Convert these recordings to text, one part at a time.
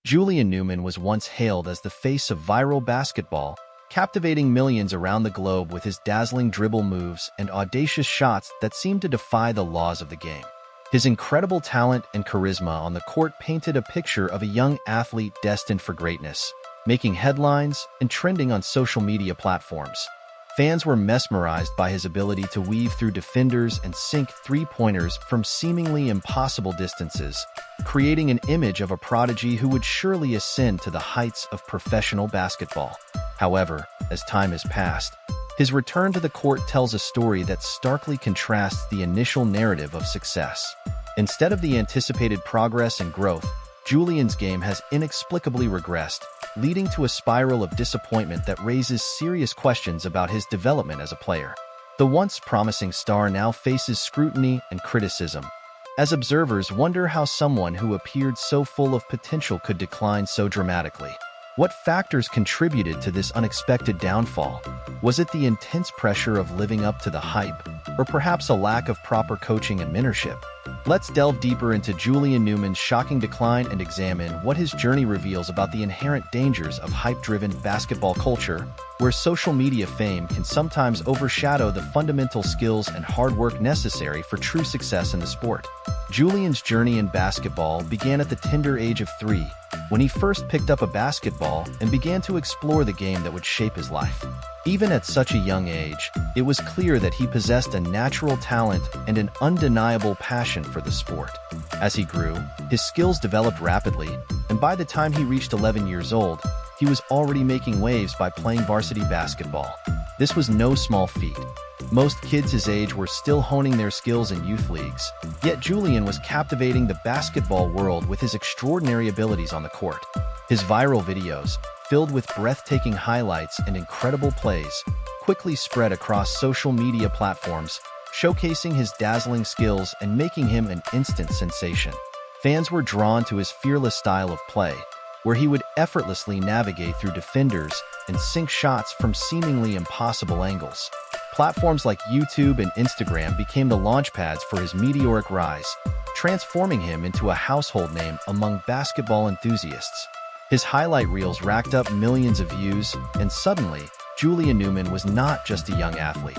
Julian Newman was once hailed as the face of viral basketball, captivating millions around the globe with his dazzling dribble moves and audacious shots that seemed to defy the laws of the game. His incredible talent and charisma on the court painted a picture of a young athlete destined for greatness, making headlines and trending on social media platforms. Fans were mesmerized by his ability to weave through defenders and sink three-pointers from seemingly impossible distances, creating an image of a prodigy who would surely ascend to the heights of professional basketball. However, as time has passed, his return to the court tells a story that starkly contrasts the initial narrative of success. Instead of the anticipated progress and growth, Julian's game has inexplicably regressed, leading to a spiral of disappointment that raises serious questions about his development as a player. The once promising star now faces scrutiny and criticism, as observers wonder how someone who appeared so full of potential could decline so dramatically. What factors contributed to this unexpected downfall? Was it the intense pressure of living up to the hype, or perhaps a lack of proper coaching and mentorship? Let's delve deeper into Julian Newman's shocking decline and examine what his journey reveals about the inherent dangers of hype-driven basketball culture, where social media fame can sometimes overshadow the fundamental skills and hard work necessary for true success in the sport. Julian's journey in basketball began at the tender age of 3, when he first picked up a basketball and began to explore the game that would shape his life. Even at such a young age, it was clear that he possessed a natural talent and an undeniable passion for the sport. As he grew, his skills developed rapidly, and by the time he reached 11 years old, he was already making waves by playing varsity basketball. This was no small feat. Most kids his age were still honing their skills in youth leagues, yet Julian was captivating the basketball world with his extraordinary abilities on the court. His viral videos, filled with breathtaking highlights and incredible plays, quickly spread across social media platforms, showcasing his dazzling skills and making him an instant sensation. Fans were drawn to his fearless style of play, where he would effortlessly navigate through defenders and sink shots from seemingly impossible angles. Platforms like YouTube and Instagram became the launchpads for his meteoric rise, transforming him into a household name among basketball enthusiasts. His highlight reels racked up millions of views, and suddenly, Julian Newman was not just a young athlete.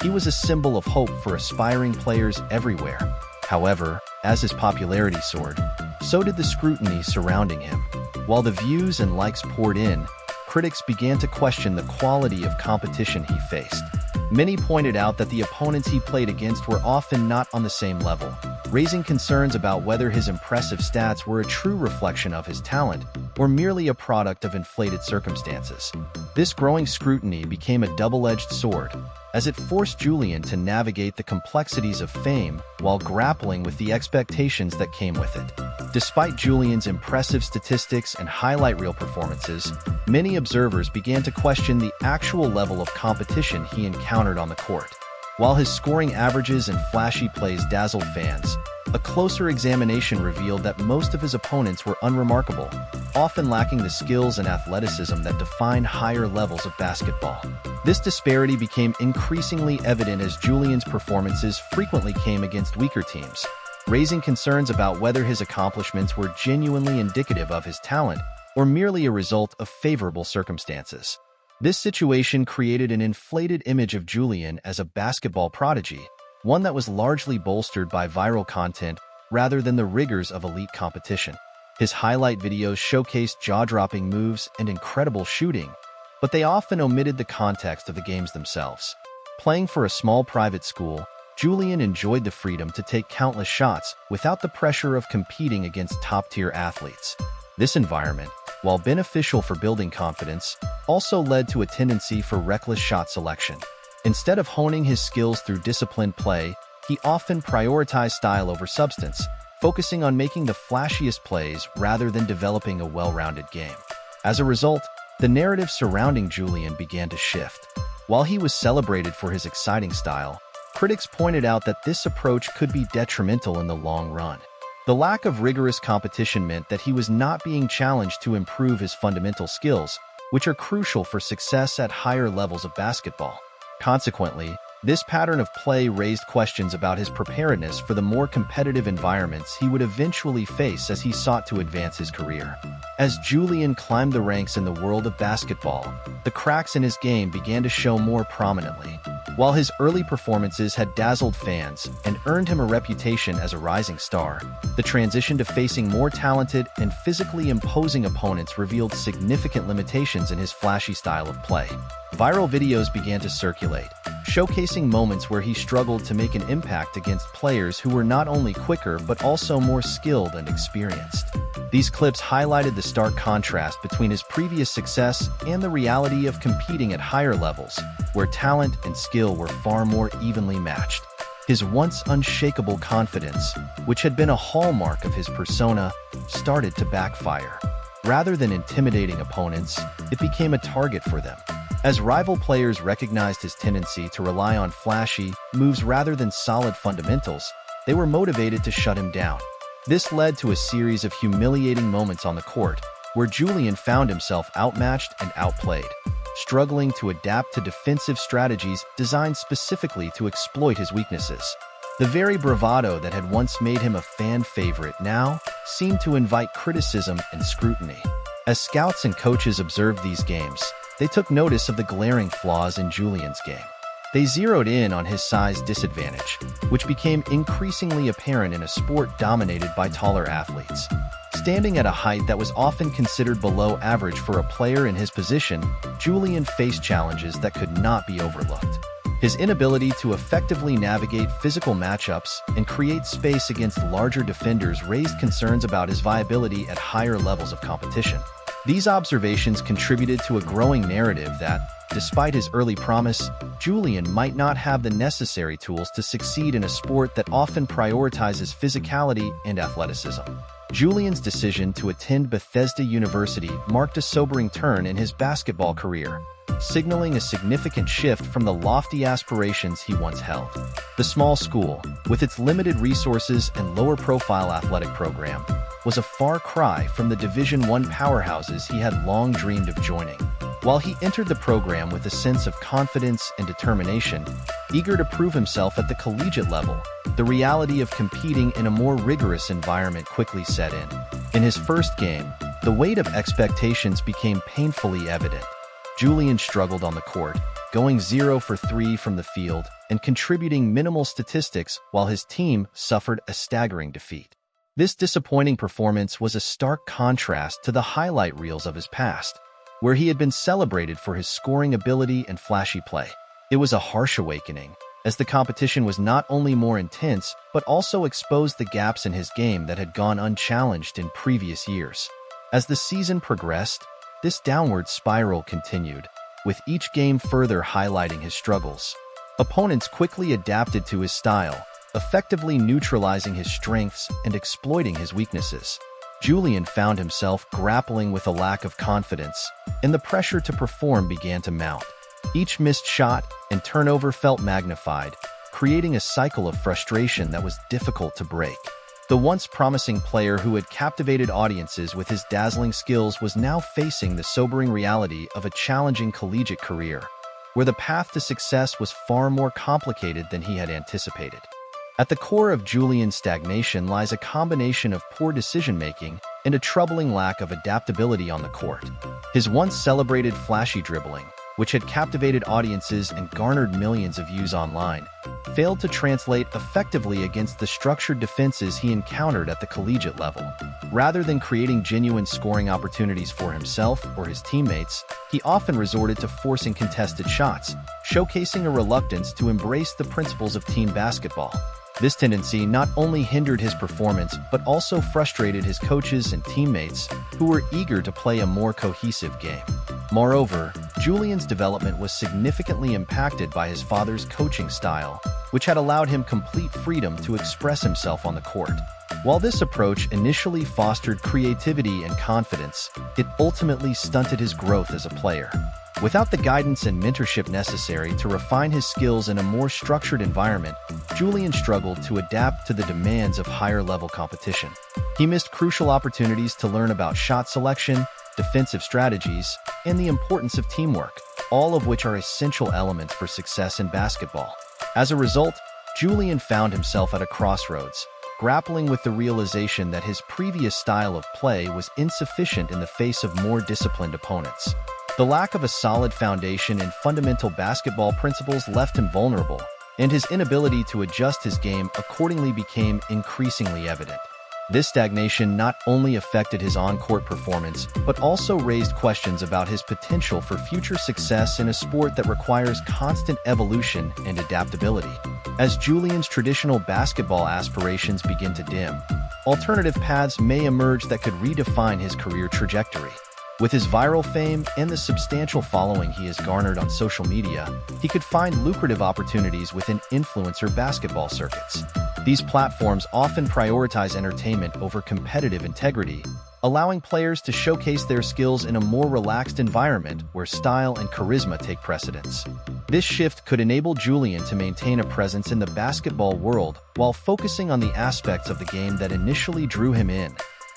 He was a symbol of hope for aspiring players everywhere. However, as his popularity soared, so did the scrutiny surrounding him. While the views and likes poured in, critics began to question the quality of competition he faced. Many pointed out that the opponents he played against were often not on the same level, raising concerns about whether his impressive stats were a true reflection of his talent or merely a product of inflated circumstances. This growing scrutiny became a double-edged sword, as it forced Julian to navigate the complexities of fame while grappling with the expectations that came with it. Despite Julian's impressive statistics and highlight reel performances, many observers began to question the actual level of competition he encountered on the court. While his scoring averages and flashy plays dazzled fans, a closer examination revealed that most of his opponents were unremarkable, often lacking the skills and athleticism that define higher levels of basketball. This disparity became increasingly evident as Julian's performances frequently came against weaker teams, raising concerns about whether his accomplishments were genuinely indicative of his talent or merely a result of favorable circumstances. This situation created an inflated image of Julian as a basketball prodigy, one that was largely bolstered by viral content rather than the rigors of elite competition. His highlight videos showcased jaw-dropping moves and incredible shooting, but they often omitted the context of the games themselves. Playing for a small private school, Julian enjoyed the freedom to take countless shots without the pressure of competing against top-tier athletes. This environment, while beneficial for building confidence, also led to a tendency for reckless shot selection. Instead of honing his skills through disciplined play, he often prioritized style over substance, focusing on making the flashiest plays rather than developing a well-rounded game. As a result, the narrative surrounding Julian began to shift. While he was celebrated for his exciting style, critics pointed out that this approach could be detrimental in the long run. The lack of rigorous competition meant that he was not being challenged to improve his fundamental skills, which are crucial for success at higher levels of basketball. Consequently, This pattern of play raised questions about his preparedness for the more competitive environments he would eventually face as he sought to advance his career. As Julian climbed the ranks in the world of basketball, the cracks in his game began to show more prominently. While his early performances had dazzled fans and earned him a reputation as a rising star, the transition to facing more talented and physically imposing opponents revealed significant limitations in his flashy style of play. Viral videos began to circulate, showcasing moments where he struggled to make an impact against players who were not only quicker but also more skilled and experienced. These clips highlighted the stark contrast between his previous success and the reality of competing at higher levels, where talent and skill were far more evenly matched. His once unshakable confidence, which had been a hallmark of his persona, started to backfire. Rather than intimidating opponents, it became a target for them. As rival players recognized his tendency to rely on flashy moves rather than solid fundamentals, they were motivated to shut him down. This led to a series of humiliating moments on the court, where Julian found himself outmatched and outplayed, struggling to adapt to defensive strategies designed specifically to exploit his weaknesses. The very bravado that had once made him a fan favorite now seemed to invite criticism and scrutiny. As scouts and coaches observed these games, they took notice of the glaring flaws in Julian's game. They zeroed in on his size disadvantage, which became increasingly apparent in a sport dominated by taller athletes. Standing at a height that was often considered below average for a player in his position, Julian faced challenges that could not be overlooked. His inability to effectively navigate physical matchups and create space against larger defenders raised concerns about his viability at higher levels of competition. These observations contributed to a growing narrative that, despite his early promise, Julian might not have the necessary tools to succeed in a sport that often prioritizes physicality and athleticism. Julian's decision to attend Bethesda University marked a sobering turn in his basketball career, signaling a significant shift from the lofty aspirations he once held. The small school, with its limited resources and lower-profile athletic program, was a far cry from the Division I powerhouses he had long dreamed of joining. While he entered the program with a sense of confidence and determination, eager to prove himself at the collegiate level, the reality of competing in a more rigorous environment quickly set in. In his first game, the weight of expectations became painfully evident. Julian struggled on the court, going 0 for 3 from the field and contributing minimal statistics while his team suffered a staggering defeat. This disappointing performance was a stark contrast to the highlight reels of his past, where he had been celebrated for his scoring ability and flashy play. It was a harsh awakening, as the competition was not only more intense, but also exposed the gaps in his game that had gone unchallenged in previous years. As the season progressed, this downward spiral continued, with each game further highlighting his struggles. Opponents quickly adapted to his style, effectively neutralizing his strengths and exploiting his weaknesses. Julian found himself grappling with a lack of confidence, and the pressure to perform began to mount. Each missed shot and turnover felt magnified, creating a cycle of frustration that was difficult to break. The once promising player who had captivated audiences with his dazzling skills was now facing the sobering reality of a challenging collegiate career, where the path to success was far more complicated than he had anticipated. At the core of Julian's stagnation lies a combination of poor decision-making and a troubling lack of adaptability on the court. His once celebrated flashy dribbling, which had captivated audiences and garnered millions of views online, failed to translate effectively against the structured defenses he encountered at the collegiate level. Rather than creating genuine scoring opportunities for himself or his teammates, he often resorted to forcing contested shots, showcasing a reluctance to embrace the principles of team basketball. This tendency not only hindered his performance but also frustrated his coaches and teammates, who were eager to play a more cohesive game. Moreover, Julian's development was significantly impacted by his father's coaching style, which had allowed him complete freedom to express himself on the court. While this approach initially fostered creativity and confidence, it ultimately stunted his growth as a player. Without the guidance and mentorship necessary to refine his skills in a more structured environment, Julian struggled to adapt to the demands of higher-level competition. He missed crucial opportunities to learn about shot selection, defensive strategies, and the importance of teamwork, all of which are essential elements for success in basketball. As a result, Julian found himself at a crossroads, grappling with the realization that his previous style of play was insufficient in the face of more disciplined opponents. The lack of a solid foundation in fundamental basketball principles left him vulnerable, and his inability to adjust his game accordingly became increasingly evident. This stagnation not only affected his on-court performance, but also raised questions about his potential for future success in a sport that requires constant evolution and adaptability. As Julian's traditional basketball aspirations begin to dim, alternative paths may emerge that could redefine his career trajectory. With his viral fame and the substantial following he has garnered on social media, he could find lucrative opportunities within influencer basketball circuits. These platforms often prioritize entertainment over competitive integrity, allowing players to showcase their skills in a more relaxed environment where style and charisma take precedence. This shift could enable Julian to maintain a presence in the basketball world while focusing on the aspects of the game that initially drew him in: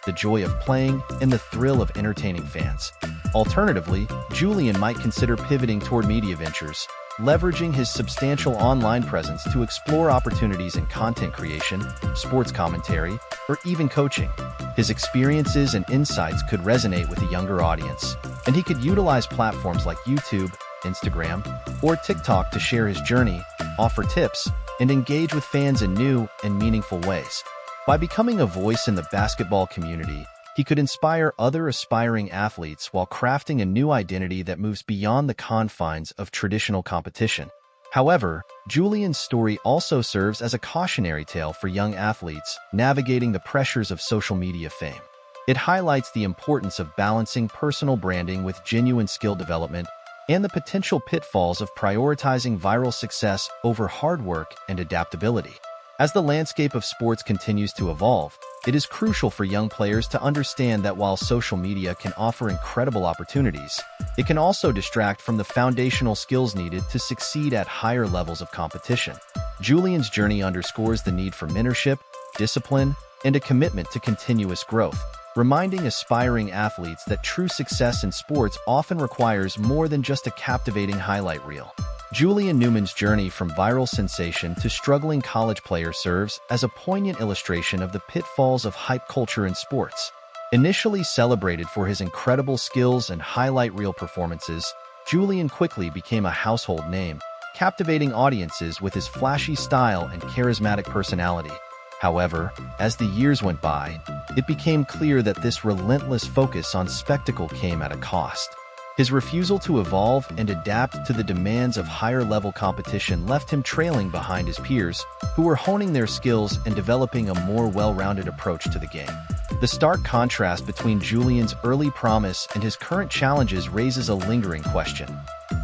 the joy of playing and the thrill of entertaining fans. Alternatively, Julian might consider pivoting toward media ventures, leveraging his substantial online presence to explore opportunities in content creation, sports commentary, or even coaching. His experiences and insights could resonate with a younger audience, and he could utilize platforms like YouTube, Instagram, or TikTok to share his journey, offer tips, and engage with fans in new and meaningful ways. By becoming a voice in the basketball community, he could inspire other aspiring athletes while crafting a new identity that moves beyond the confines of traditional competition. However, Julian's story also serves as a cautionary tale for young athletes navigating the pressures of social media fame. It highlights the importance of balancing personal branding with genuine skill development and the potential pitfalls of prioritizing viral success over hard work and adaptability. As the landscape of sports continues to evolve, it is crucial for young players to understand that while social media can offer incredible opportunities, it can also distract from the foundational skills needed to succeed at higher levels of competition. Julian's journey underscores the need for mentorship, discipline, and a commitment to continuous growth, reminding aspiring athletes that true success in sports often requires more than just a captivating highlight reel. Julian Newman's journey from viral sensation to struggling college player serves as a poignant illustration of the pitfalls of hype culture in sports. Initially celebrated for his incredible skills and highlight reel performances, Julian quickly became a household name, captivating audiences with his flashy style and charismatic personality. However, as the years went by, it became clear that this relentless focus on spectacle came at a cost. His refusal to evolve and adapt to the demands of higher-level competition left him trailing behind his peers, who were honing their skills and developing a more well-rounded approach to the game. The stark contrast between Julian's early promise and his current challenges raises a lingering question.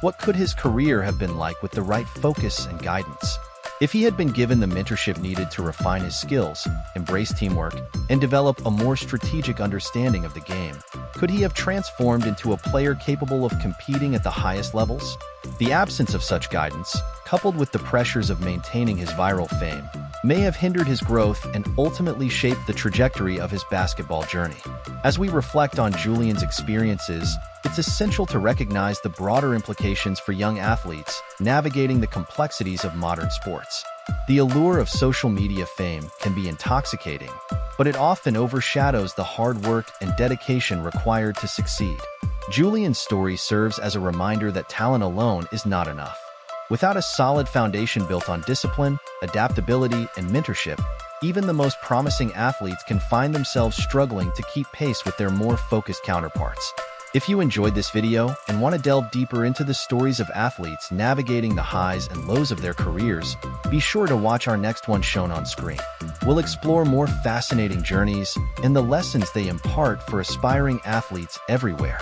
What could his career have been like with the right focus and guidance? If he had been given the mentorship needed to refine his skills, embrace teamwork, and develop a more strategic understanding of the game, could he have transformed into a player capable of competing at the highest levels? The absence of such guidance, coupled with the pressures of maintaining his viral fame, may have hindered his growth and ultimately shaped the trajectory of his basketball journey. As we reflect on Julian's experiences, it's essential to recognize the broader implications for young athletes navigating the complexities of modern sports. The allure of social media fame can be intoxicating, but it often overshadows the hard work and dedication required to succeed. Julian's story serves as a reminder that talent alone is not enough. Without a solid foundation built on discipline, adaptability, and mentorship, even the most promising athletes can find themselves struggling to keep pace with their more focused counterparts. If you enjoyed this video and want to delve deeper into the stories of athletes navigating the highs and lows of their careers, be sure to watch our next one shown on screen. We'll explore more fascinating journeys and the lessons they impart for aspiring athletes everywhere.